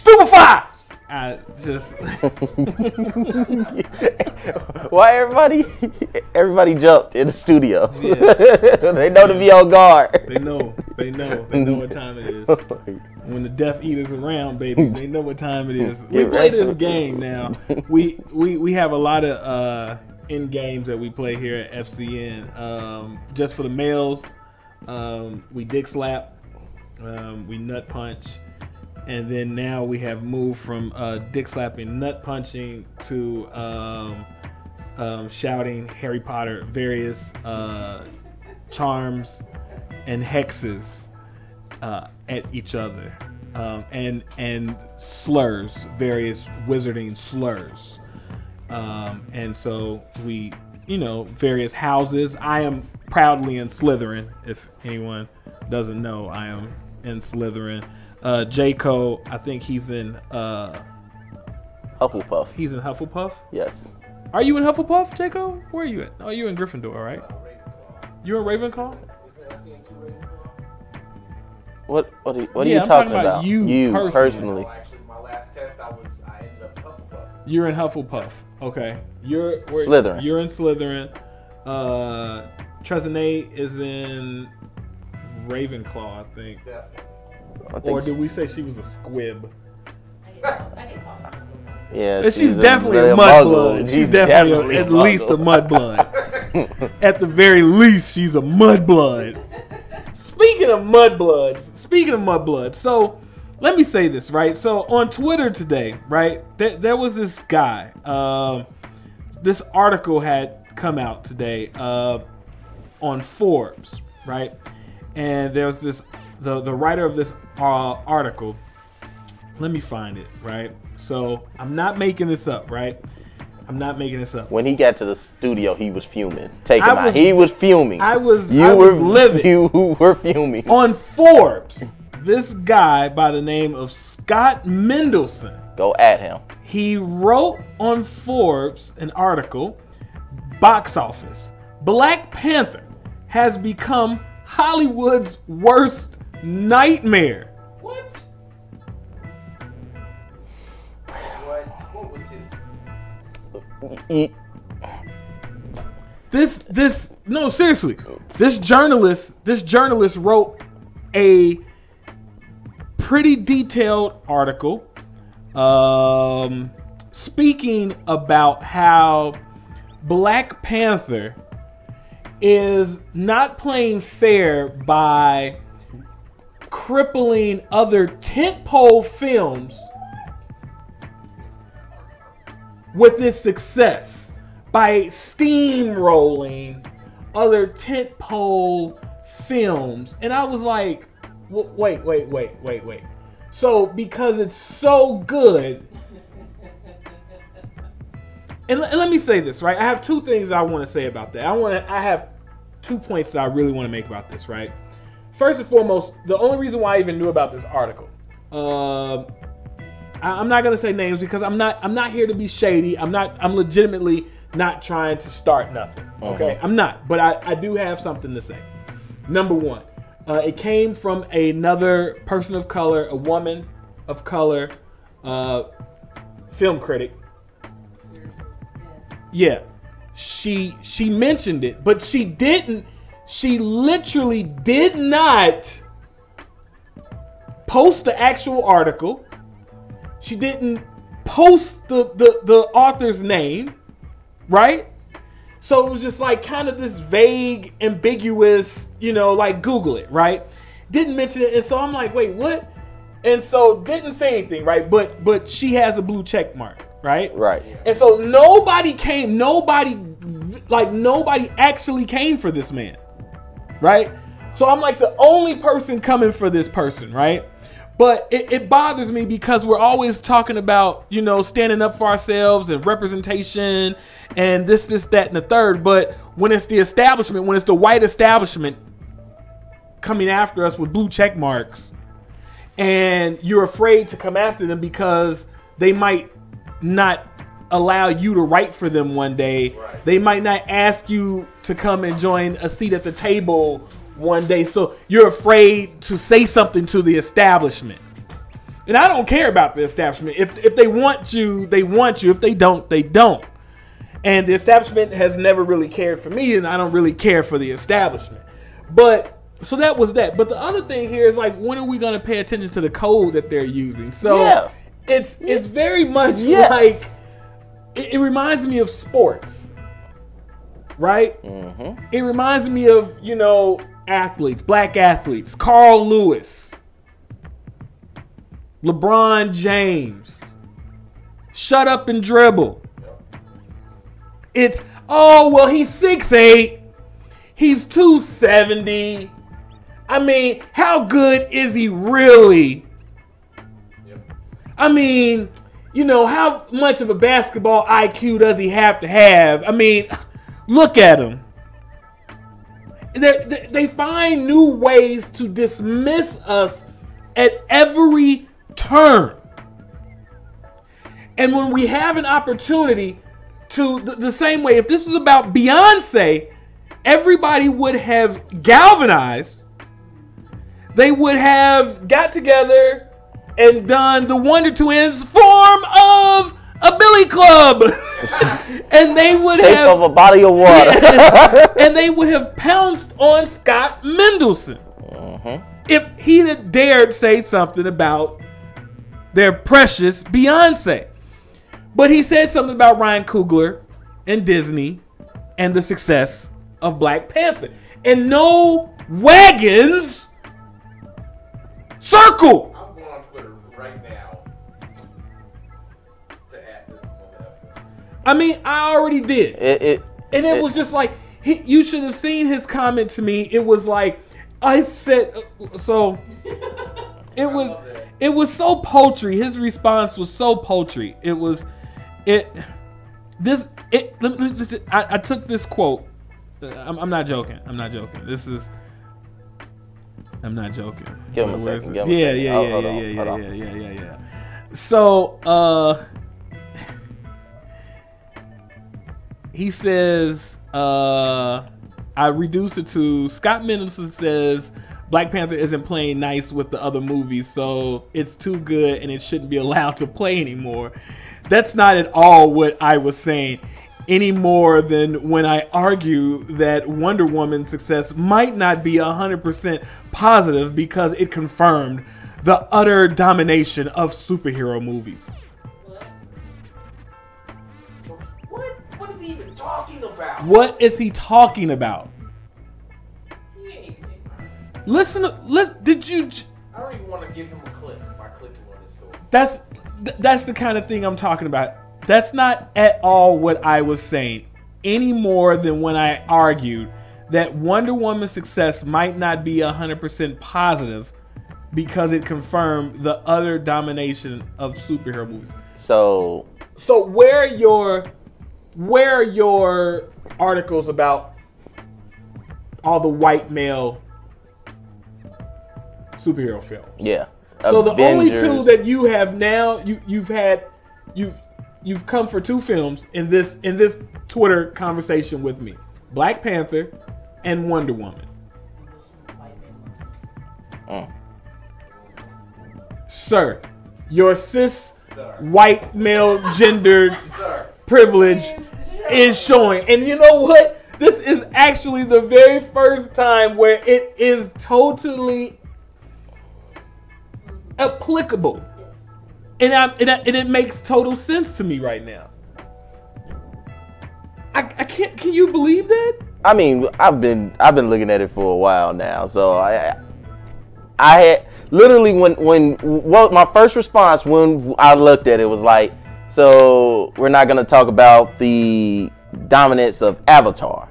Superfly. I just why everybody jumped in the studio. Yeah. They know to be on guard. They know what time it is. When the Death Eater's around, baby, they know what time it is. We play this game now. We have a lot of end games that we play here at FCN. Just for the males, we dick slap, we nut punch. And then now we have moved from dick slapping, nut punching to shouting Harry Potter, various charms and hexes at each other, and slurs, various wizarding slurs. And so we, various houses. I am proudly in Slytherin. If anyone doesn't know, I am in Slytherin. J-Co, I think he's in Hufflepuff. He's in Hufflepuff? Yes. Are you in Hufflepuff, J-Co? Where are you at? Oh, you're in Gryffindor, right? You in Ravenclaw? What are you talking about? You personally. No, actually, my last test, I ended up Hufflepuff. You're in Hufflepuff. Okay. You're Slytherin. You're in Slytherin. Trezane is in Ravenclaw, I think. Definitely. Or did we say she was a squib? I get called. Yeah, she's definitely a mudblood. She's definitely at least a mudblood. At the very least, she's a mudblood. Speaking of mudbloods, so let me say this, right? So on Twitter today, right, there was this guy. This article had come out today on Forbes, right? And there was this, the writer of this article, let me find it, right? So I'm not making this up, right? I'm not making this up. When he got to the studio, he was fuming. Take him out. He was fuming. I was livid. You were fuming. On Forbes, this guy by the name of Scott Mendelson. Go at him. He wrote on Forbes an article, box office. Black Panther has become Hollywood's worst nightmare. What? What was his? No, seriously. This journalist wrote a pretty detailed article speaking about how Black Panther is not playing fair by crippling other tentpole films with its success, by steamrolling other tentpole films. And I was like, wait. So because it's so good, and let me say this, right? I have two things I want to say about that. I have 2 points that I really want to make about this, right? First and foremost, the only reason why I even knew about this article, I'm not gonna say names because I'm not here to be shady. I'm legitimately not trying to start nothing. Okay, I'm not, but I do have something to say. Number one, it came from another person of color, a woman of color, film critic. Yeah, she mentioned it, but she didn't. She literally did not post the actual article. She didn't post the author's name, right? So it was just like kind of this vague, ambiguous, like Google it, right? Didn't mention it, and so I'm like, wait, what? And so didn't say anything, right? But she has a blue check mark, right? Right. And so nobody actually came for this man, right? So I'm like the only person coming for this person, right? But it bothers me because we're always talking about, standing up for ourselves and representation and this, that, and the third. But when it's the establishment, when it's the white establishment coming after us with blue check marks, and you're afraid to come after them because they might not allow you to write for them one day. Right. They might not ask you to come and join a seat at the table one day. So you're afraid to say something to the establishment. And I don't care about the establishment. If they want you, they want you. If they don't, they don't. And the establishment has never really cared for me, and I don't really care for the establishment. But so that was that. But the other thing here is like, when are we going to pay attention to the code that they're using? So it's very much like it reminds me of sports, right? Mm-hmm. It reminds me of, you know, athletes, black athletes, Carl Lewis, LeBron James, shut up and dribble. It's, oh, well, he's 6'8", he's 270. I mean, how good is he really? I mean, you know, how much of a basketball IQ does he have to have? I mean, look at him. They find new ways to dismiss us at every turn. And when we have an opportunity to, the same way, if this was about Beyonce, everybody would have galvanized. They would have got together and done the Wonder Twins form of a billy club. And they would Shape of a body of water. And they would have pounced on Scott Mendelson. If he had dared say something about their precious Beyonce. But he said something about Ryan Coogler and Disney and the success of Black Panther. And no wagons circle. I'm going on Twitter right now to add this motherfucker. I mean, I already did. And it was just like, you should have seen his comment to me. It was like, I said, so it was so paltry. His response was so paltry. I took this quote. I'm not joking. I'm not joking. I'm not joking. Give him a second. Yeah. So, he says, I reduced it to, Scott Mendelson says Black Panther isn't playing nice with the other movies, so it's too good and it shouldn't be allowed to play anymore. That's not at all what I was saying, any more than when I argue that Wonder Woman's success might not be 100% positive because it confirmed the utter domination of superhero movies. What is he even talking about? What is he talking about? He ain't. Listen, did you? I don't even want to give him a click by clicking on this story. That's the kind of thing I'm talking about. That's not at all what I was saying, any more than when I argued that Wonder Woman's success might not be 100% positive because it confirmed the utter domination of superhero movies. So where are your articles about all the white male superhero films? Yeah. So Avengers. the only two that you have now, you've come for two films in this Twitter conversation with me: Black Panther and Wonder Woman. Sir, your white male gendered privilege is showing. And you know what? This is actually the very first time where it is totally applicable. And it makes total sense to me right now. I can't. Can you believe that? I mean, I've been looking at it for a while now. So I had literally when my first response when I looked at it was like, so we're not gonna talk about the dominance of Avatar.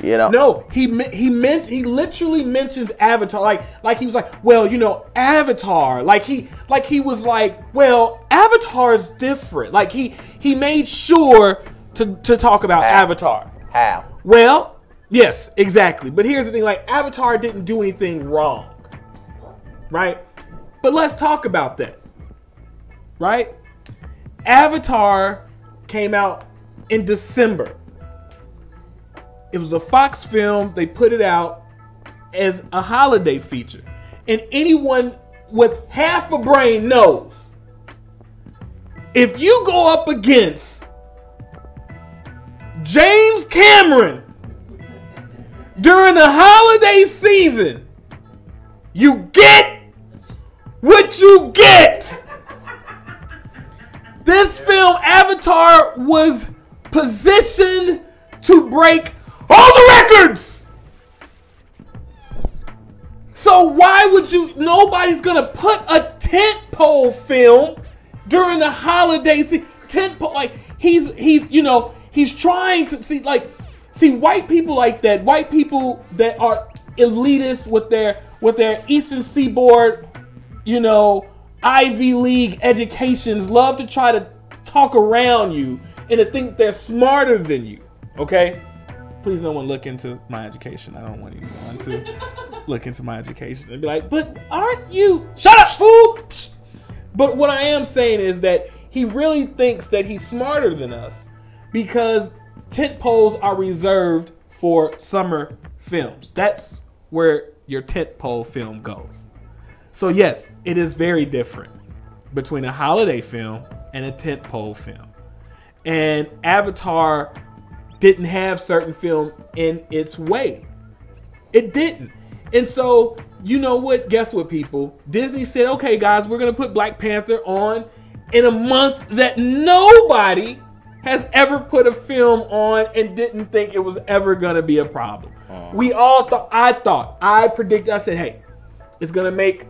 You know? No, he literally mentions Avatar, like he was like, well, you know, Avatar, like he was like, well, Avatar's different. Like he made sure to talk about Avatar. How? Well, yes, exactly. But here's the thing, like Avatar didn't do anything wrong, right? But let's talk about that, right? Avatar came out in December. It was a Fox film. They put it out as a holiday feature. And anyone with half a brain knows if you go up against James Cameron during the holiday season, you get what you get. This film, Avatar, was positioned to break all the records. So why would you? Nobody's gonna put a tentpole film during the holiday season. Tentpole, like he's trying to see white people like that. White people that are elitist with their Eastern Seaboard, Ivy League educations, love to try to talk around you and to think they're smarter than you. Okay? Please no one look into my education. I don't want anyone to look into my education and be like, but aren't you? Shut up, fool! But what I am saying is that he really thinks that he's smarter than us because tentpoles are reserved for summer films. That's where your tentpole film goes. So yes, it is very different between a holiday film and a tentpole film. And Avatar didn't have certain film in its way. It didn't. And so, you know what? Guess what, people? Disney said, okay, guys, we're going to put Black Panther on in a month that nobody has ever put a film on and didn't think it was ever going to be a problem. We all thought, I predicted, I said, hey, it's going to make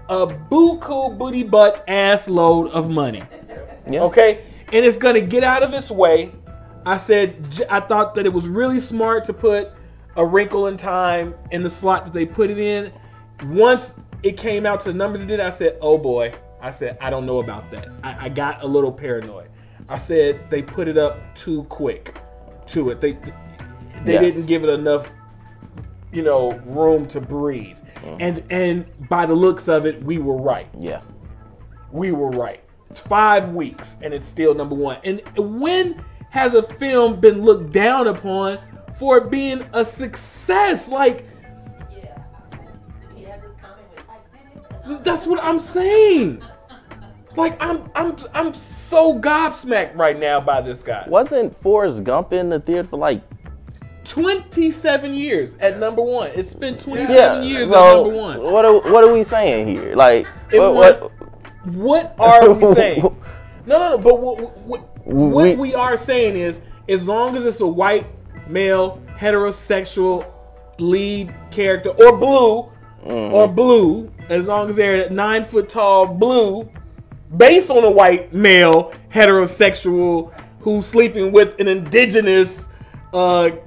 a buku booty butt ass load of money. Yeah. Okay? And it's going to get out of its way. I thought that it was really smart to put A Wrinkle in Time in the slot that they put it in. Once it came out to the numbers it did, I said, oh boy. I said, I don't know about that. I got a little paranoid. I said they put it up too quick to it. They didn't give it enough, room to breathe. And by the looks of it, we were right. Yeah. We were right. It's 5 weeks and it's still number one. And when has a film been looked down upon for it being a success? Like, yeah, he had this comment with Titanic. That's what I'm saying. Like, I'm so gobsmacked right now by this guy. Wasn't Forrest Gump in the theater for like 27 years at number one? It's been 27 years at number one. What are we saying here? Like, what are we saying? No. But what we are saying is, as long as it's a white male heterosexual lead character or blue, as long as they're 9 foot tall blue, based on a white male heterosexual who's sleeping with an indigenous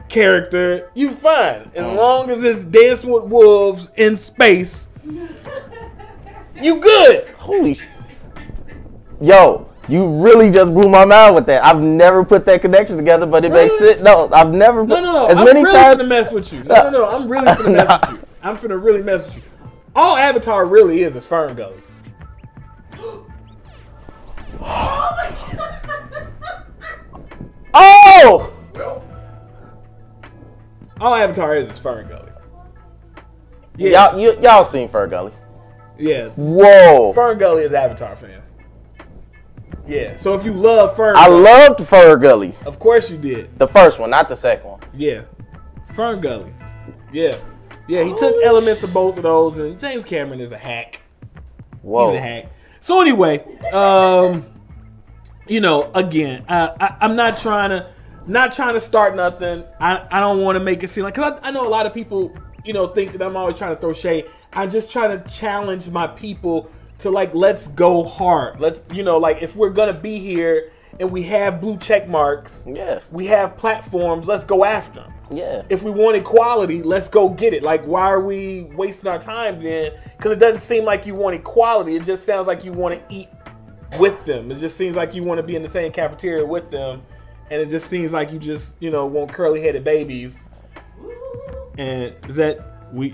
character, you fine. As long as it's Dancing with Wolves in space, you good. Holy sh! Yo, you really just blew my mind with that. I've never put that connection together, but it makes sense. No, I've never. No. I'm really finna mess with you. No. I'm really finna mess with you. I'm finna really mess with you. All Avatar really is Fern Gully. Oh! All Avatar is Fern Gully. Yeah. Y'all seen Fern Gully? Yeah. Whoa. Fern Gully is Avatar fan. Yeah. So if you love Fern Gully. I loved Fern Gully. Of course you did. The first one, not the second one. Yeah. Fern Gully. Yeah. Yeah, he took elements of both of those, and James Cameron is a hack. Whoa. He's a hack. So anyway, again, I'm not trying to start nothing. I don't want to make it seem like, because I know a lot of people, think that I'm always trying to throw shade. I'm just trying to challenge my people to let's go hard. Let's, if we're gonna be here and we have blue check marks, we have platforms, let's go after them. Yeah. If we want equality, let's go get it. Like, why are we wasting our time then? Because it doesn't seem like you want equality. It just sounds like you want to eat with them. It just seems like you want to be in the same cafeteria with them. And it just seems like you just, want curly-headed babies. And is that,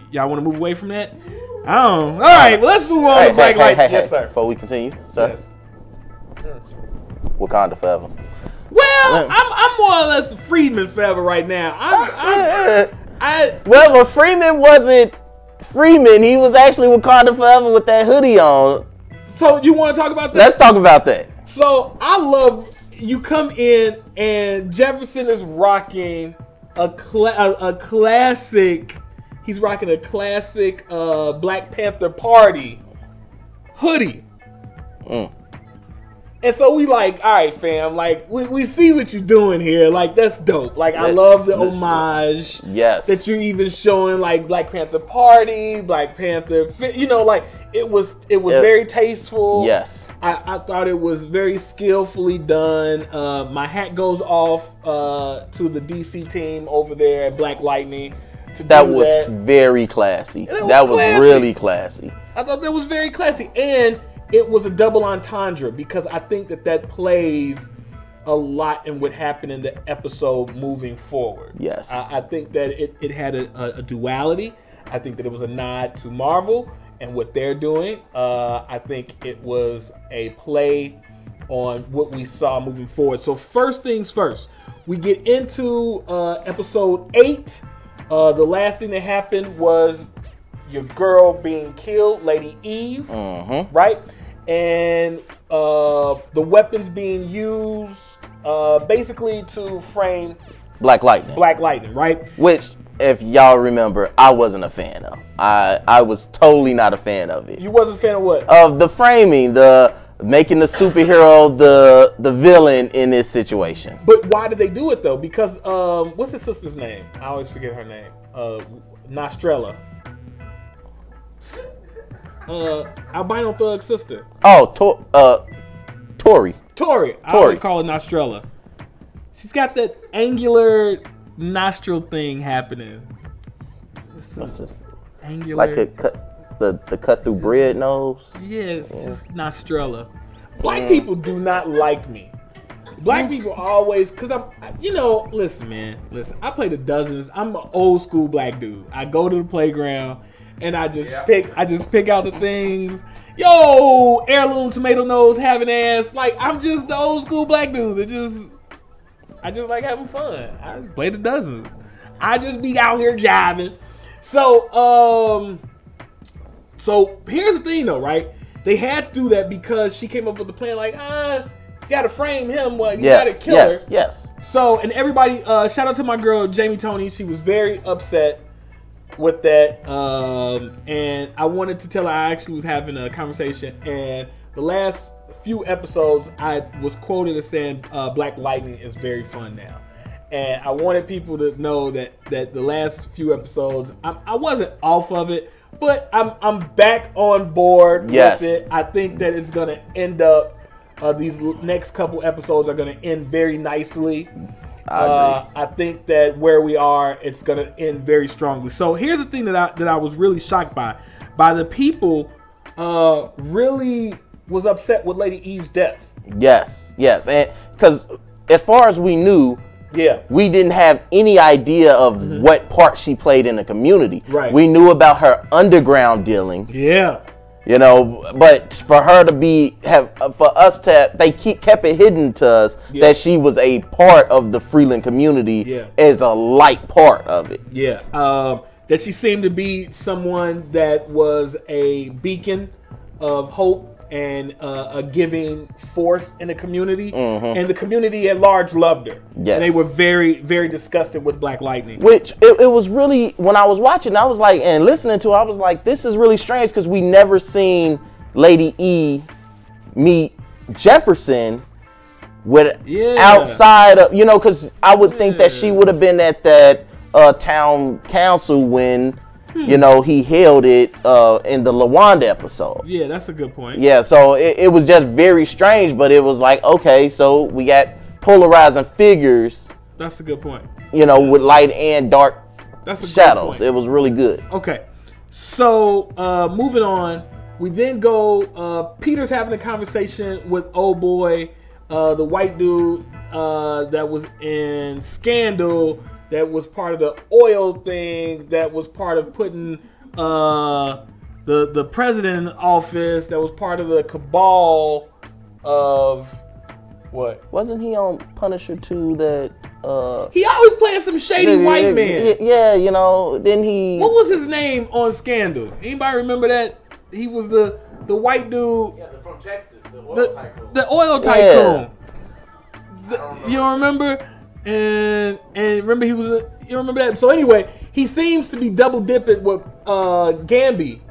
y'all want to move away from that? I don't know. All right, well, let's move on to Black Light. Yes, sir. Before we continue, sir. Yes. Wakanda forever. Well, I'm more or less a Freeman forever right now. Well, Freeman wasn't Freeman, he was actually Wakanda Forever with that hoodie on. So you want to talk about that? Let's talk about that. So I love you come in and Jefferson is rocking a classic. He's rocking a classic Black Panther Party hoodie. And so we like, all right, fam, like we see what you're doing here. Like that's dope. Like I love the homage. Yes. That you're even showing like Black Panther Party, Black Panther, you know, like it was very tasteful. Yes. I thought it was very skillfully done. My hat goes off to the DC team over there at Black Lightning. That was very classy. That was really classy. I thought that was very classy. And it was a double entendre because I think that plays a lot in what happened in the episode moving forward. Yes. I think that it had a duality. I think that it was a nod to Marvel and what they're doing. I think it was a play on what we saw moving forward. So first things first, we get into episode 8. The last thing that happened was your girl being killed, Lady Eve, right? And the weapons being used basically to frame Black Lightning. Black Lightning, right? Which, if y'all remember, I wasn't a fan of. I was totally not a fan of it. You wasn't a fan of what? Of the framing, the making the superhero the villain in this situation. But why did they do it though? Because what's his sister's name? I always forget her name. Nostrella. Albino Thug's sister. Oh, Tori. I always call her Nostrella. She's got that angular nostril thing happening. Just angular. Like the cut through bread nose. Yes, just Nostrella. Black people do not like me. Black people always, cause listen, man, I play the dozens. I'm an old school black dude. I go to the playground and I just pick out the things. Yo, heirloom tomato nose having ass. Like I'm just the old school black dude that I just like having fun. I just play the dozens. I just be out here jiving. So here's the thing though, right? They had to do that because she came up with the plan like, gotta frame him, you gotta kill her. Yes. So, and everybody, shout out to my girl, Jamie Tony. She was very upset with that. And I wanted to tell her I actually was having a conversation. And the last few episodes, I was quoted as saying, Black Lightning is very fun now. And I wanted people to know that the last few episodes, I wasn't off of it, but I'm back on board with it. I think that it's gonna end up. These next couple episodes are going to end very nicely. I think that where we are, it's going to end very strongly. So here's the thing that I was really shocked by the people really was upset with Lady Eve's death. Yes, and because as far as we knew, we didn't have any idea of what part she played in the community. Right. We knew about her underground dealings. Yeah. You know, but for her to they kept it hidden to us that she was a part of the Freeland community as a light part of it. Yeah, that she seemed to be someone that was a beacon of hope and a giving force in the community, and the community at large loved her. Yes, and they were very, very disgusted with Black Lightning. Which it was really, when I was watching, I was like, and listening to, I was like, this is really strange because we never seen Lady E meet Jefferson with outside of, because I would think that she would have been at that town council when. He held it in the LaWanda episode. Yeah, that's a good point. Yeah, so it was just very strange, but it was like, okay, so we got polarizing figures. That's a good point. With light and dark shadows. It was really good. Okay, so moving on, we then go, Peter's having a conversation with old boy, the white dude that was in Scandal, that was part of the oil thing, that was part of putting the president in office, that was part of the cabal of what? Wasn't he on Punisher 2 that He always playing some shady white man. Yeah, you know. Then he. What was his name on Scandal? Anybody remember that? He was the white dude. Yeah, from Texas, the oil tycoon. The oil tycoon. You don't remember? And remember you remember that? So anyway, he seems to be double dipping with Gamby.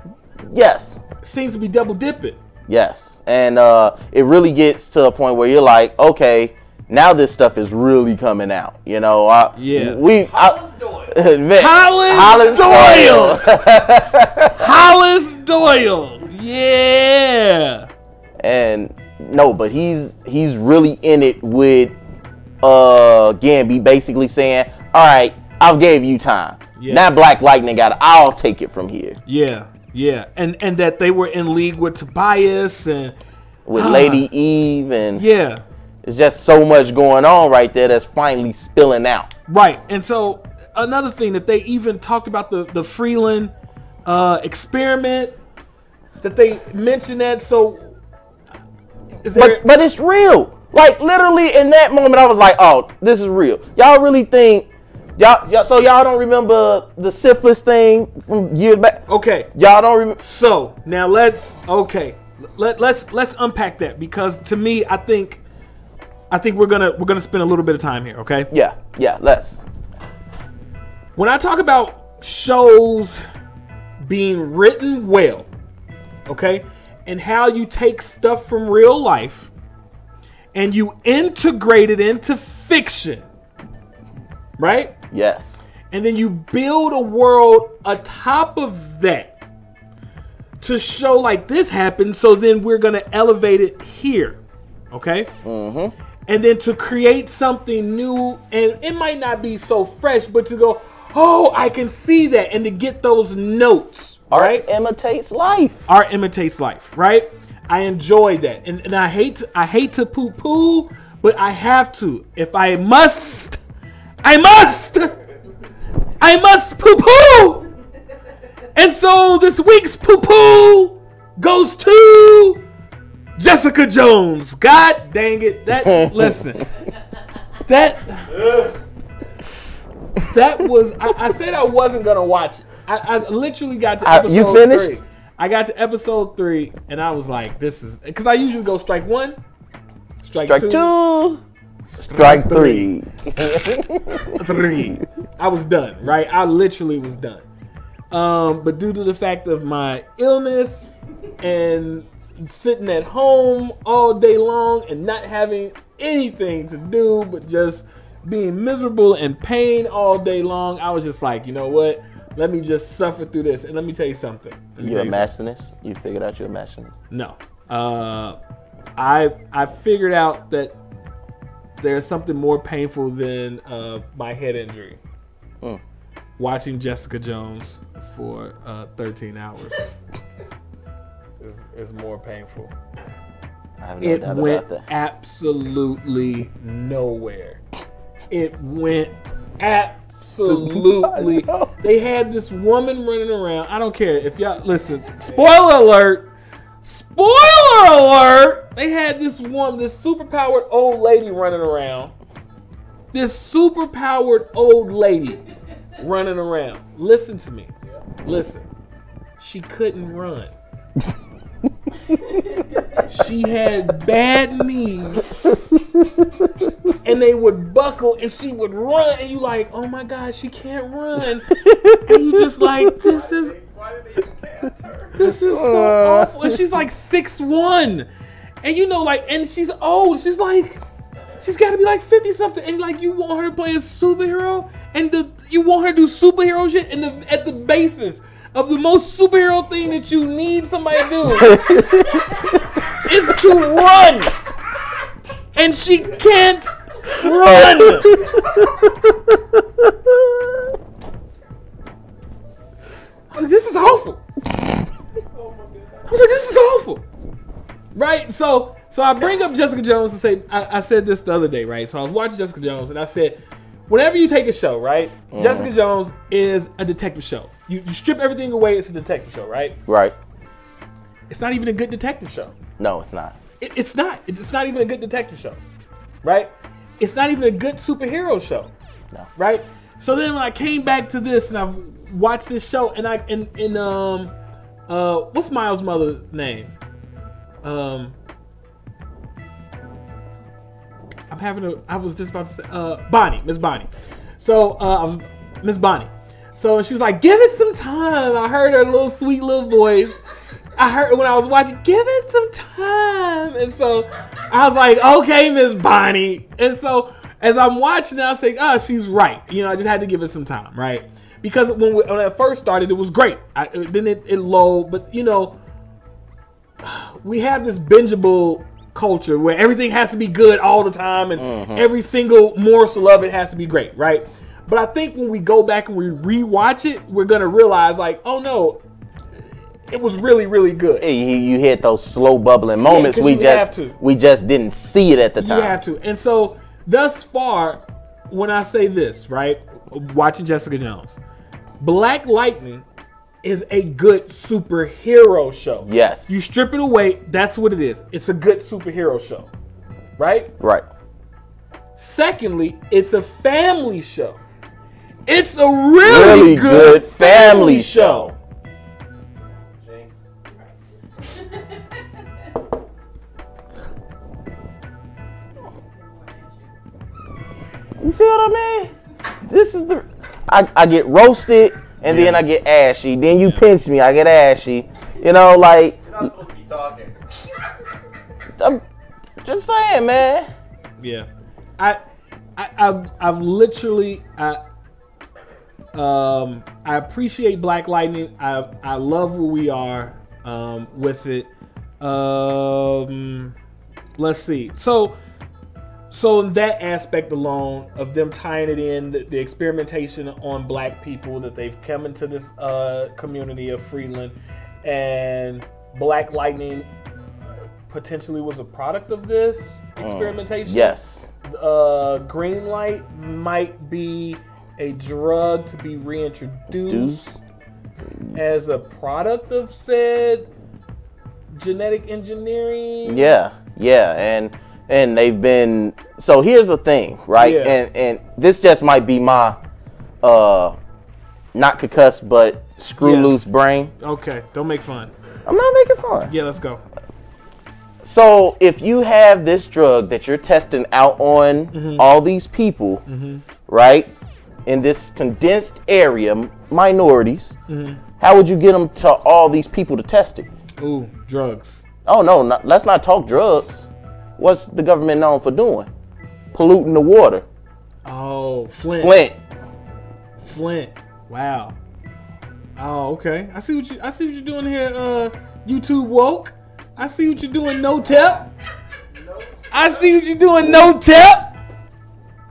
Yes. Seems to be double dipping. Yes, and it really gets to a point where you're like, okay, now this stuff is really coming out. You know, Hollis Doyle. Hollis Doyle. Hollis Doyle. Yeah. And no, but he's really in it with Gamby, basically saying, all right, I'll give you time. Yeah. Now Black Lightning I'll take it from here. Yeah. Yeah, and that they were in league with Tobias and with Lady Eve, and yeah, it's just so much going on right there that's finally spilling out. Right, and so another thing that they even talked about the Freeland experiment that they mentioned that. So, but it's real. Like literally in that moment, I was like, oh, this is real. Y'all really think? So y'all don't remember the syphilis thing from years back? Okay. Y'all don't remember? So now let's unpack that, because to me, I think we're gonna spend a little bit of time here. Okay. Yeah. Let's. When I talk about shows being written well, okay, and how you take stuff from real life and you integrate it into fiction. Right? Yes. And then you build a world atop of that to show like this happened, so then we're going to elevate it here. Okay? Mm-hmm. And then to create something new, and it might not be so fresh, but to go, oh, I can see that, and to get those notes. Right? Art imitates life. Art imitates life, right? I enjoy that. And I hate to poo-poo, but I have to. If I must poo-poo! And so this week's poo-poo goes to Jessica Jones. God dang it. Listen. That was, I said I wasn't going to watch it. I literally got to episode you finished? 3. I got to episode 3 and I was like, this is, because I usually go strike 1, strike 2. Strike 3. 3. I was done, right? I literally was done. But due to the fact of my illness and sitting at home all day long and not having anything to do but just being miserable and pain all day long, I was just like, you know what? Let me just suffer through this. And let me tell you something. You're a machinist? You figured out you're a machinist? No. I figured out that there's something more painful than my head injury. Watching Jessica Jones for 13 hours is more painful. I have no doubt went about that. absolutely nowhere. It went absolutely. They had this woman running around. I don't care if y'all listen. Spoiler alert. Spoiler alert! They had this superpowered old lady running around. This superpowered old lady running around. Listen to me. Listen. She couldn't run. She had bad knees. And they would buckle and she would run. And you like, oh my God, she can't run. And you just like, this is... Why did they even cast her? This is so awful. And she's like 6'1". And you know, like, and she's old. She's like, she's got to be like 50 something. And like, you want her to play a superhero? And you want her to do superhero shit? And at the basis of the most superhero thing that you need somebody to do is to run. And she can't run. This is awful. I was like, this is awful. Right? So I bring up Jessica Jones and say, I said this the other day, right? So I was watching Jessica Jones and I said, whenever you take a show, right? Jessica Jones is a detective show. You strip everything away, it's a detective show, right? Right. It's not even a good detective show. No, it's not. It's not. It's not even a good detective show, right? it's not even a good superhero show. No. Right? So then when I came back to this and I watched this show and what's Miles' mother's name? I was just about to say Bonnie, Miss Bonnie. So Miss Bonnie. So she was like, give it some time. I heard her little sweet little voice. I heard when I was watching, give it some time. And so I was like, okay, Miss Bonnie. And so as I'm watching, I was saying, oh, she's right. You know, I just had to give it some time, right? Because when I first started, it was great. Then it lulled. But, you know, we have this bingeable culture where everything has to be good all the time and every single morsel of it has to be great, right? But I think when we go back and we rewatch it, we're going to realize, like, oh, no, it was really, really good. You hit those slow bubbling moments. We just didn't see it at the time. You have to. And so thus far, when I say this, right, watching Jessica Jones, Black Lightning is a good superhero show. Yes. You strip it away, that's what it is. It's a good superhero show, right? Right. Secondly, it's a family show. It's a really good family show. Jinx. You see what I mean? This is the I get roasted and then I get ashy. Then you pinch me, I get ashy. You know, like You're not supposed to be talking. I'm just saying, man. Yeah. I've literally I appreciate Black Lightning. I love where we are with it. Let's see. So in that aspect alone of them tying it in, the experimentation on Black people, that they've come into this community of Freeland, and Black Lightning potentially was a product of this experimentation. Yes. Green light might be a drug to be reintroduced as a product of said genetic engineering. Yeah, and they've been. So here's the thing, right? Yeah. And this just might be my not concussed but screw loose brain. Okay, don't make fun. I'm not making fun. Yeah, let's go. So if you have this drug that you're testing out on all these people, right, in this condensed area, minorities, how would you get them to all these people to test it? Ooh, drugs. Oh, no, let's not talk drugs. What's the government known for doing? Polluting the water. Oh, Flint. Wow. Oh, okay. I see what you're doing here, YouTube woke. I see what you're doing, no tip. I see what you're doing, no tip.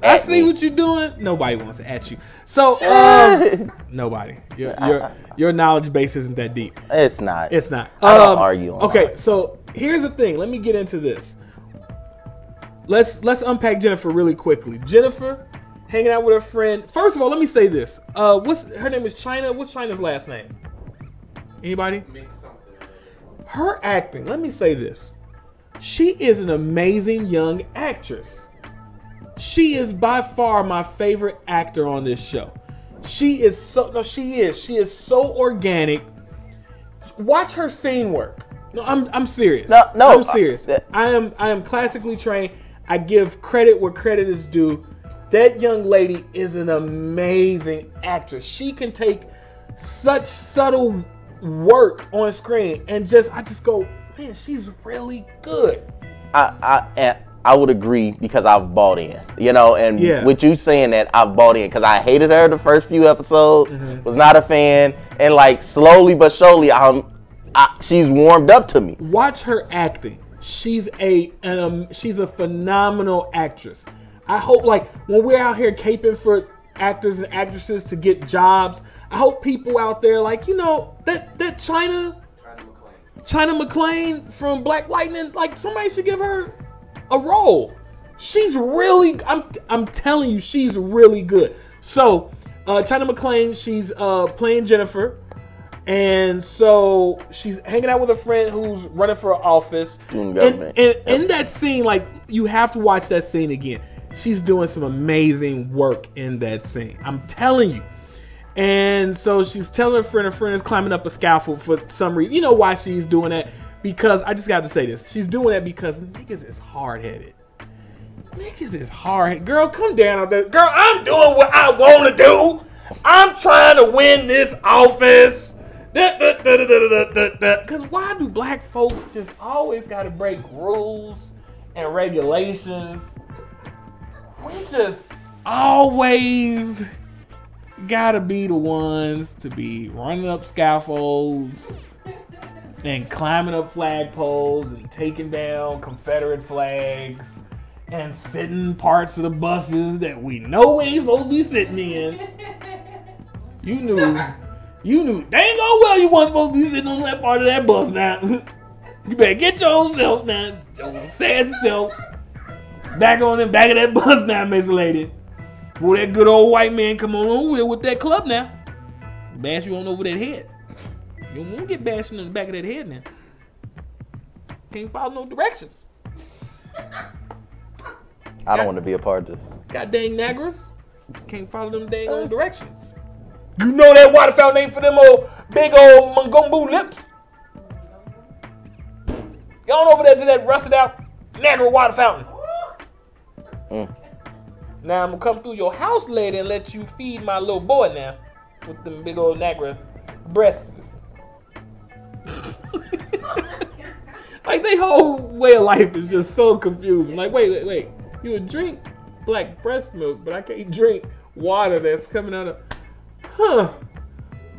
I see what you're doing. Nobody wants to at you. So, nobody. Your knowledge base isn't that deep. It's not. It's not. I don't argue on Okay, that. so here's the thing. Let me get into this. Let's unpack Jennifer really quickly. Jennifer, hanging out with her friend. First of all, let me say this. Her name is China. What's China's last name? Anybody? Make something. Her acting, let me say this. She is an amazing young actress. She is by far my favorite actor on this show. She is so organic. Watch her scene work. No, I'm serious. No, I'm serious. I am classically trained. I give credit where credit is due. That young lady is an amazing actress. She can take such subtle work on screen and I just go, man, she's really good. I would agree because I've bought in, and with you saying that, I've bought in because I hated her the first few episodes, was not a fan, and like slowly but surely, she's warmed up to me. Watch her acting. She's a phenomenal actress. I hope, like, when we're out here caping for actors and actresses to get jobs, I hope people out there, like, that China McClain from Black Lightning, like, somebody should give her a role. She's really, I'm telling you, she's really good. So, China McClain, she's playing Jennifer. And so she's hanging out with a friend who's running for office. And in that scene, like, you have to watch that scene again. she's doing some amazing work in that scene. I'm telling you. And so she's telling her friend is climbing up a scaffold for some reason. You know why she's doing that? Because, I just got to say this. She's doing that because niggas is hard-headed. Niggas is hard-headed. Girl, come down on that. Girl, I'm doing what I want to do. I'm trying to win this office. Because why do black folks just always got to break rules and regulations? We just always gotta be the ones to be running up scaffolds and climbing up flagpoles and taking down Confederate flags and sitting parts of the buses that we know we ain't supposed to be sitting in. You knew dang old well you wasn't supposed to be sitting on that part of that bus now. You better get your own self now, your sassy self, back on the back of that bus now, Miss Lady. Before that good old white man come on over with that club now. Bash you on over that head. You won't get bashing in the back of that head now. Can't follow no directions. I don't want to be a part of this. God dang Nagras. Can't follow them dang old directions. You know that water fountain ain't for them old big old Mungumbu lips. Go on over there to that rusted out Niagara water fountain. Now I'm gonna come through your house, lady, and let you feed my little boy now with them big old Niagara breasts. Like, they whole way of life is just so confusing. Like, wait. You would drink black breast milk, but I can't drink water that's coming out of... Huh.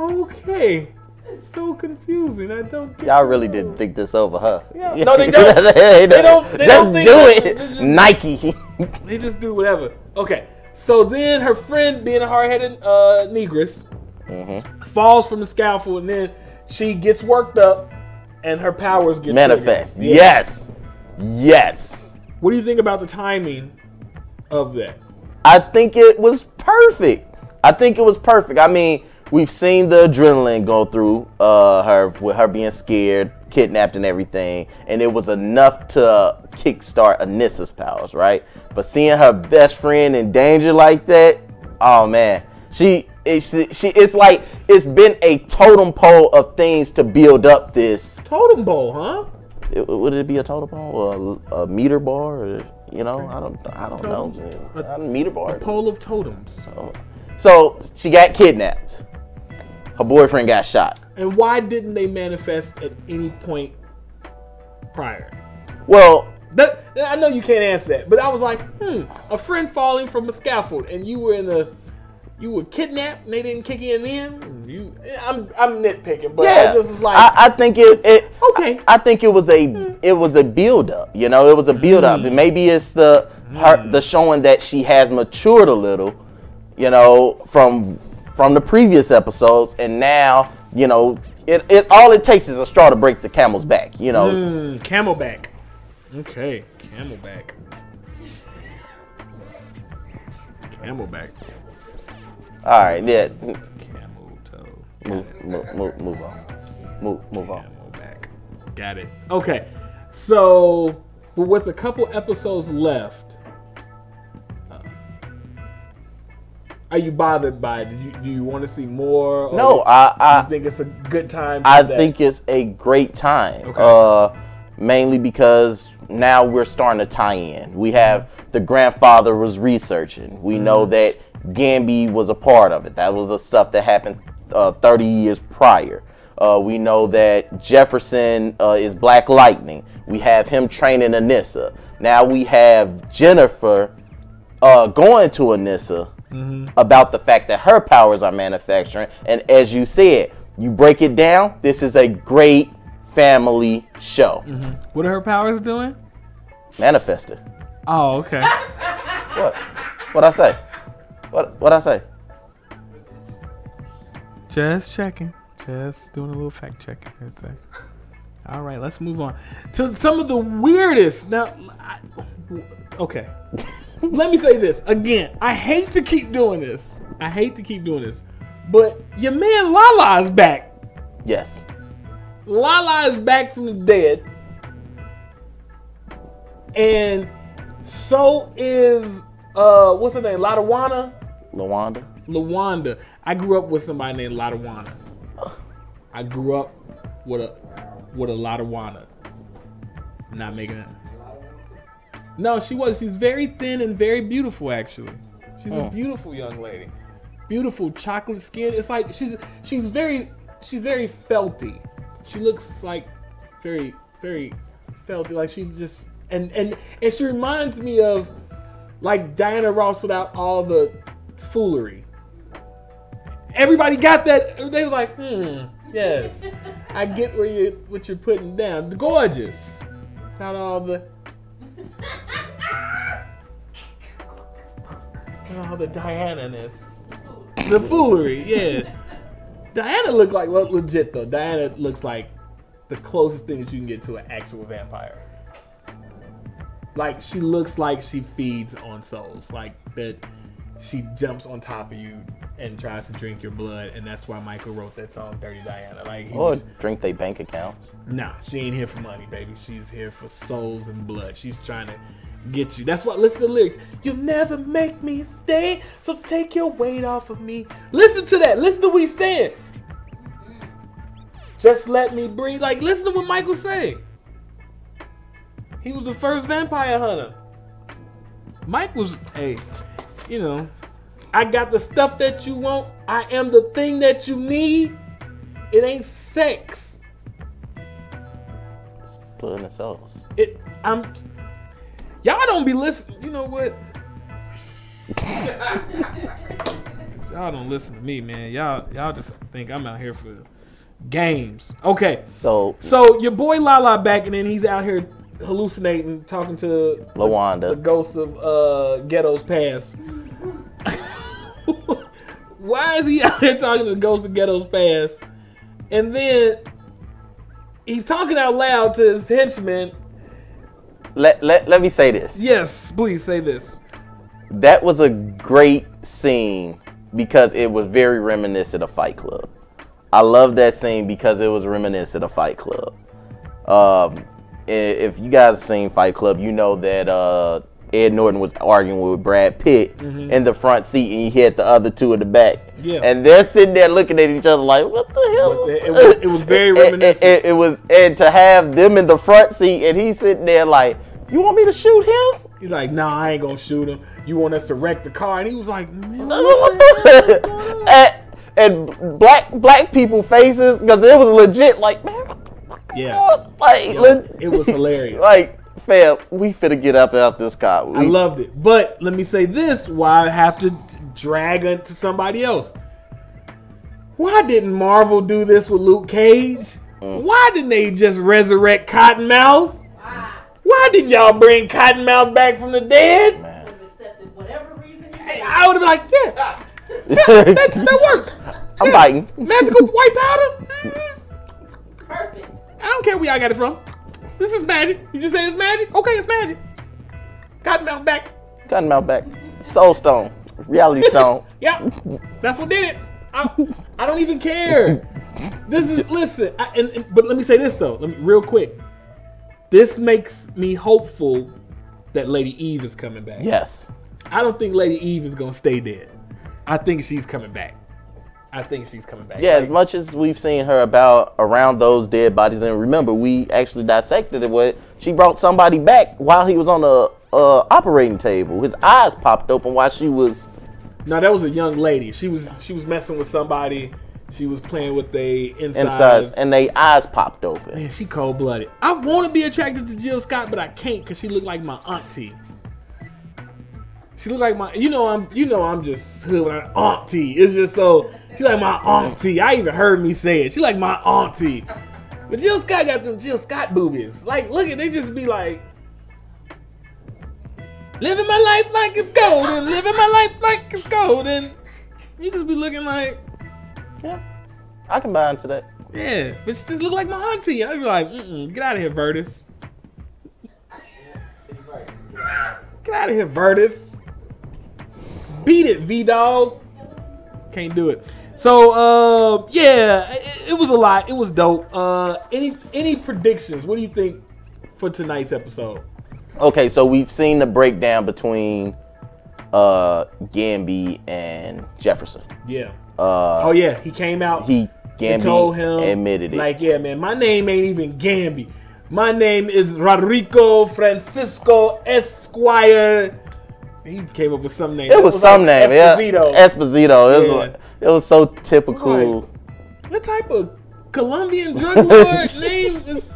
Okay. It's so confusing. I don't get Y'all really didn't think this over, huh? Yeah. No, they don't. They don't think do it. it. Nike. They just do whatever. Okay. So then her friend, being a hard-headed negress, falls from the scaffold, and then she gets worked up, and her powers get manifest. Triggered. Yes. What do you think about the timing of that? I think it was perfect. I mean, we've seen the adrenaline go through her with her being scared, kidnapped, and everything, and it was enough to kickstart Anissa's powers, right? But seeing her best friend in danger like that, oh man, it's like it's been a totem pole of things to build up this totem pole, huh? Would it be a totem pole, or a meter bar, or, you know? I don't know. A meter bar, a pole of totems. So she got kidnapped. Her boyfriend got shot. And why didn't they manifest at any point prior? Well, I know you can't answer that, but I was like, a friend falling from a scaffold, and you were kidnapped, and they didn't kick in then. I'm nitpicking, but yeah, I just was like, I think it okay. I think it was a build up. You know, it was a build up, and maybe it's the showing that she has matured a little. You know, from the previous episodes, and now, you know, it all it takes is a straw to break the camel's back. You know, camelback. Okay, camelback. Camelback. All right, yeah. Camel toe. Move on. Camelback. Got it. Okay, so but with a couple episodes left, are you bothered by it? Do you want to see more? Or No, I think it's a good time. I think it's a great time. Okay. Mainly because now we're starting to tie in. We have the grandfather was researching. We know that Gamby was a part of it. That was the stuff that happened 30 years prior. We know that Jefferson is Black Lightning. We have him training Anissa. Now we have Jennifer going to Anissa about the fact that her powers are manufacturing. And as you said, you break it down, this is a great family show. What are her powers doing? Manifested. Oh, okay. What I say? What I say? Just checking. Just doing a little fact checking. All right, let's move on to some of the weirdest. Now, okay. Let me say this again. I hate to keep doing this. But your man Lala is back. Yes. Lala is back from the dead. And so is What's her name? Lawanda. Lawanda. I grew up with somebody named Lawanda. I grew up with a Lawanda. Not making it. No, she was. She's very thin and very beautiful, actually. She's a beautiful young lady. Beautiful chocolate skin. It's like she's very felty. She looks like very felty. Like she's just and she reminds me of like Diana Ross without all the foolery. Everybody got that. They was like, yes, I get what you're putting down. Gorgeous. Without all the Diana-ness. The foolery, yeah. Diana looked like legit though. Diana looks like the closest thing that you can get to an actual vampire. Like she looks like she feeds on souls. Like that she jumps on top of you and tries to drink your blood, and that's why Michael wrote that song Dirty Diana. Like drink their bank accounts. Nah, she ain't here for money, baby. She's here for souls and blood. She's trying to get you. That's what. Listen to the lyrics. You'll never make me stay, so take your weight off of me. Listen to that. Listen to what he's saying. Just let me breathe. Like listen to what Michael's saying. He was the first vampire hunter. Mike was, hey, you know, I got the stuff that you want. I am the thing that you need. It ain't sex. It's blood and souls. Y'all don't be listening. You know what? Y'all don't listen to me, man. Y'all just think I'm out here for games. Okay. So your boy Lala back, and then he's out here hallucinating, talking to Lawanda, the ghost of Ghetto's past. Why is he out here talking to the ghost of Ghetto's past? And then he's talking out loud to his henchmen. Let me say this. Yes, please say this. That was a great scene because it was very reminiscent of Fight Club. I love that scene because it was reminiscent of Fight Club. If you guys have seen Fight Club, you know that Ed Norton was arguing with Brad Pitt in the front seat, and he hit the other two in the back. Yeah. And they're sitting there looking at each other like, what the hell? It was very reminiscent. It was, and to have them in the front seat, and he's sitting there like, you want me to shoot him? He's like, nah, I ain't gonna shoot him. You want us to wreck the car? And he was like, man, and black people faces, because it was legit like, man, what the fuck? Yeah. Like, it was hilarious. Like, fam, we finna get up out this car. I loved it. But let me say this, why I have to drag it to somebody else. Why didn't Marvel do this with Luke Cage? Why didn't they just resurrect Cottonmouth? Why didn't y'all bring Cottonmouth back from the dead? Man. Would have accepted whatever reason you gave. I would have been like, yeah, that works. I'm biting. Magical white powder? Perfect. I don't care where y'all got it from. This is magic. You just say it's magic? Okay, it's magic. Cottonmouth back. Cottonmouth back. Soul Stone. Reality Stone. Yep. That's what did it. I don't even care. This is, listen, but let me say this though, real quick. This makes me hopeful that Lady Eve is coming back. Yes. I don't think Lady Eve is going to stay dead. I think she's coming back. Yeah, as much as we've seen her around those dead bodies, and remember, we actually dissected it where she brought somebody back while he was on the operating table. His eyes popped open while she was... No, that was a young lady. She was messing with somebody. She was playing with the insides, and they eyes popped open. Man, she cold-blooded. I want to be attracted to Jill Scott, but I can't because she looked like my auntie. She looked like my, I'm just hood with an auntie. It's just so, she like my auntie. I even heard me say it. She like my auntie. But Jill Scott got them Jill Scott boobies. Like, look at, they just be like, living my life like it's golden, living my life like it's golden. You just be looking like, yeah, I can buy into that. Yeah, but she just look like my auntie. I'd be like, get out of here, Virtus. Get out of here, Virtus. Beat it, V-Dog. Can't do it. So, yeah, it was a lot. It was dope. Any predictions? What do you think for tonight's episode? Okay, so we've seen the breakdown between Gamby and Jefferson. Yeah. Oh yeah, he came out. Gamby told him, admitted it. Like, yeah, man, my name ain't even Gamby. My name is Rodrigo Francisco Esquire. He came up with some name. It was some name. Esposito. Yeah. Esposito. It was so typical. Like, what type of Colombian drug lord name is?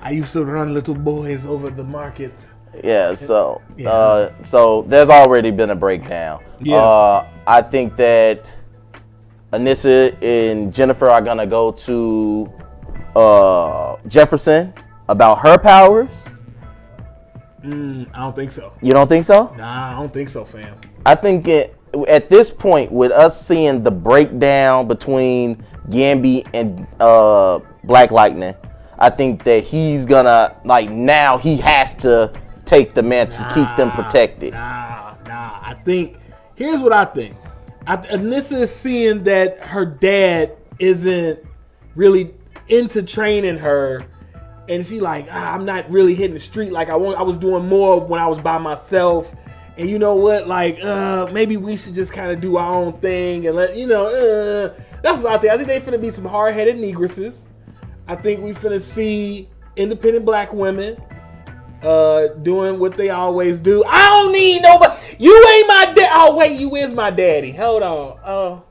I used to run little boys over the market. Yeah, so there's already been a breakdown. Yeah. I think that Anissa and Jennifer are gonna go to Jefferson about her powers. I don't think so. You don't think so? Nah, I don't think so, fam. I think at this point, with us seeing the breakdown between Gamby and Black Lightning, I think that he's gonna, like, now he has to take the mantle to keep them protected. Nah. I think, here's what I think. Anissa is seeing that her dad isn't really into training her, and she like, I'm not really hitting the street like I was doing more when I was by myself. And you know what, like, maybe we should just kind of do our own thing and let, that's what I think. I think they finna be some hard-headed negresses. I think we finna see independent black women doing what they always do. I don't need nobody. You ain't my dad. Oh, wait, you is my daddy. Hold on. Oh.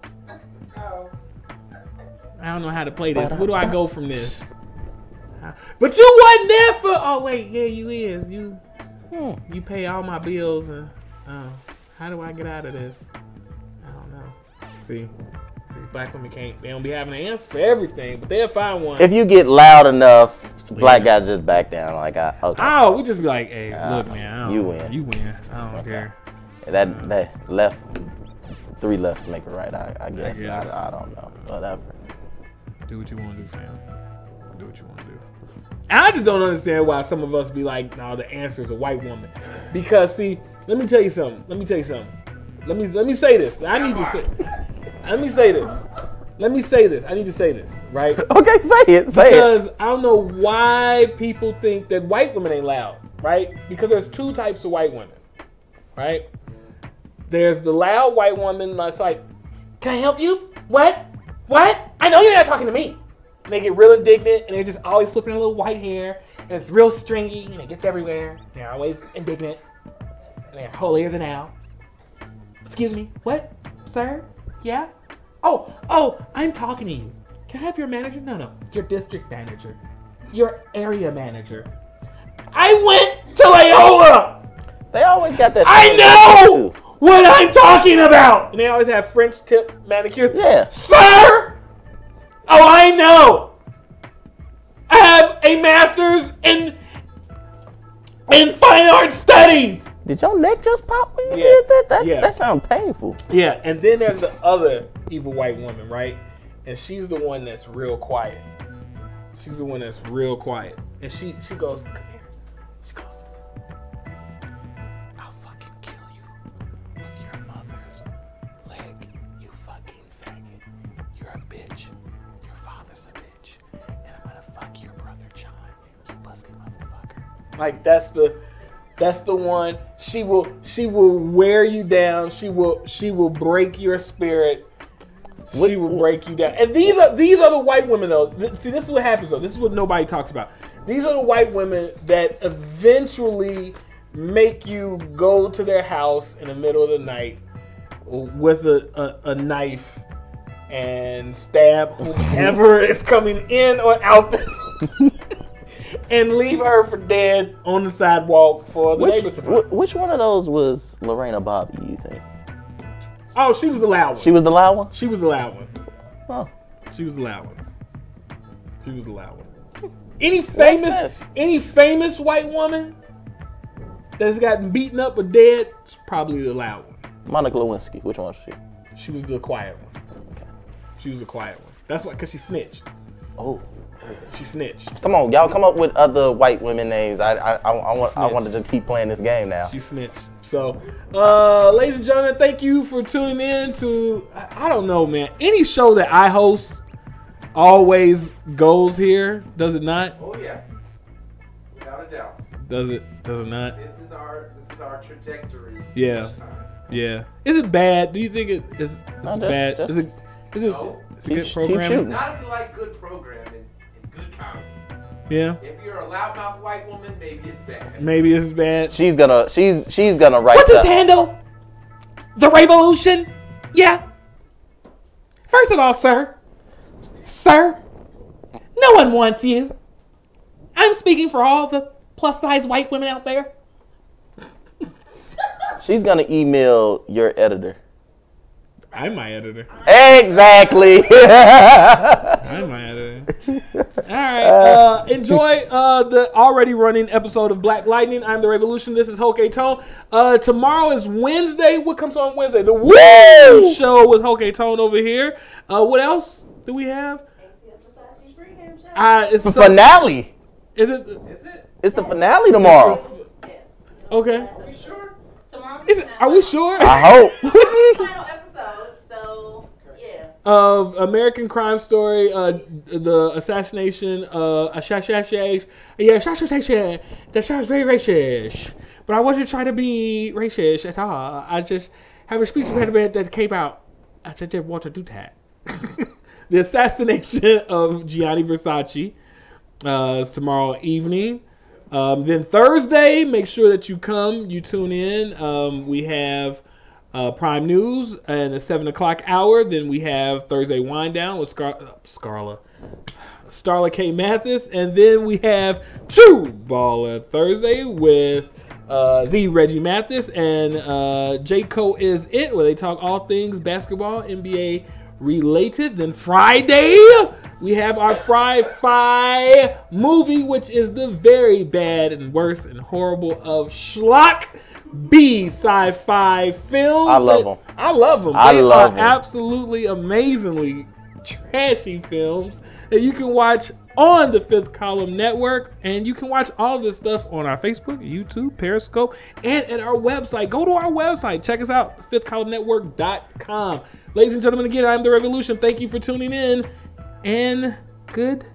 I don't know how to play this. Where do I go from this? But you wasn't there for. Oh wait, yeah, you is. You pay all my bills, and how do I get out of this? I don't know. See, black women can't. They don't be having an answer for everything, but they'll find one. If you get loud enough, black guys just back down. Like, okay. Oh, we just be like, hey, look, man, you win. You win. I don't care. That left, 3 lefts make a right. I guess. I don't know. Whatever. Do what you want to do, fam. Do what you want to do. I just don't understand why some of us be like, no, the answer is a white woman. Because, see, let me tell you something. Let me say this. I need to say. Let me say this. I need to say this, right? Okay, say it. Because I don't know why people think that white women ain't loud, right? Because there's 2 types of white women, right? There's the loud white woman that's like, can I help you? What? I know you're not talking to me. And they get real indignant, and they're just always flipping their little white hair, and it's real stringy, and it gets everywhere. They're always indignant, and they're holier than thou. Excuse me, what, sir? Yeah? Oh, I'm talking to you. Can I have your manager? No, your district manager, your area manager. I went to Loyola. They always got that. I know what I'm talking about. And they always have French tip manicures. Yeah. Sir! Oh, I know. I have a master's in fine art studies. Did your neck just pop when you did that? That sounds painful. Yeah, and then there's the other evil white woman, right? And she's the one that's real quiet. And she goes, come here. She goes, I'll fucking kill you with your mother's leg, you fucking faggot. You're a bitch. Your father's a bitch. And I'm gonna fuck your brother John, you pussy motherfucker. Like, that's the one. She will wear you down. She will break your spirit. She will break you down. And these are the white women though. See, this is what happens though. This is what nobody talks about. These are the white women that eventually make you go to their house in the middle of the night with a knife and stab whoever is coming in or out and leave her for dead on the sidewalk for the neighbors to find. Which one of those was Lorena Bobby, you think? Oh, she was the loud one. She was the loud one? She was the loud one. Oh. She was the loud one. Any famous white woman that's gotten beaten up or dead is probably the loud one. Monica Lewinsky. Which one was she? She was the quiet one. Okay. She was the quiet one. That's why, because she snitched. Oh. She snitched. Come on, y'all come up with other white women names. I want to just keep playing this game now. She snitched. So, ladies and gentlemen, thank you for tuning in to, I don't know, man. Any show that I host always goes here, does it not? Oh, yeah. Without a doubt. Does it? Does it not? This is our trajectory. Yeah. Each time. Yeah. Is it bad? Do you think it is bad? Just, is it No. it's a good keep program? shooting. Not if you like good programming and good comedy. Yeah. If you're a loudmouth white woman, maybe it's bad. Maybe it's bad. She's gonna write. What's his handle? The Revolution? Yeah. First of all, sir, no one wants you. I'm speaking for all the plus size white women out there. She's gonna email your editor. I'm my editor. Exactly. I'm my editor. All right. Enjoy the already running episode of Black Lightning. I'm the Revolution. This is Hoke Tone. Tomorrow is Wednesday. What comes on Wednesday? The Woo Show with Hoke Tone over here. What else do we have? It's the finale. Is it? Is it? It's the finale tomorrow. Okay. Are we sure? Tomorrow's Is it, are we sure? I hope. final episode, so yeah. American Crime Story, the assassination, the shot was very racist, but I wasn't trying to be racist at all. I just have a speech that came out. I just didn't want to do that. The assassination of Gianni Versace is tomorrow evening. Then Thursday, make sure that you tune in. We have Prime News and the 7 o'clock hour. Then we have Thursday Wind Down with Starla K. Mathis. And then we have True Baller Thursday with the Reggie Mathis and J-Co Is It, where they talk all things basketball, NBA related. Then Friday, we have our Fry-Fi movie, which is the very bad and worst and horrible of schlock B sci-fi films. I love them. I love them. They are absolutely amazingly trashy films that you can watch on the Fifth Column Network, and you can watch all of this stuff on our Facebook, YouTube, Periscope, and at our website. Go to our website. Check us out, fifthcolumnnetwork.com. Ladies and gentlemen, again, I'm The Revolution. Thank you for tuning in, and good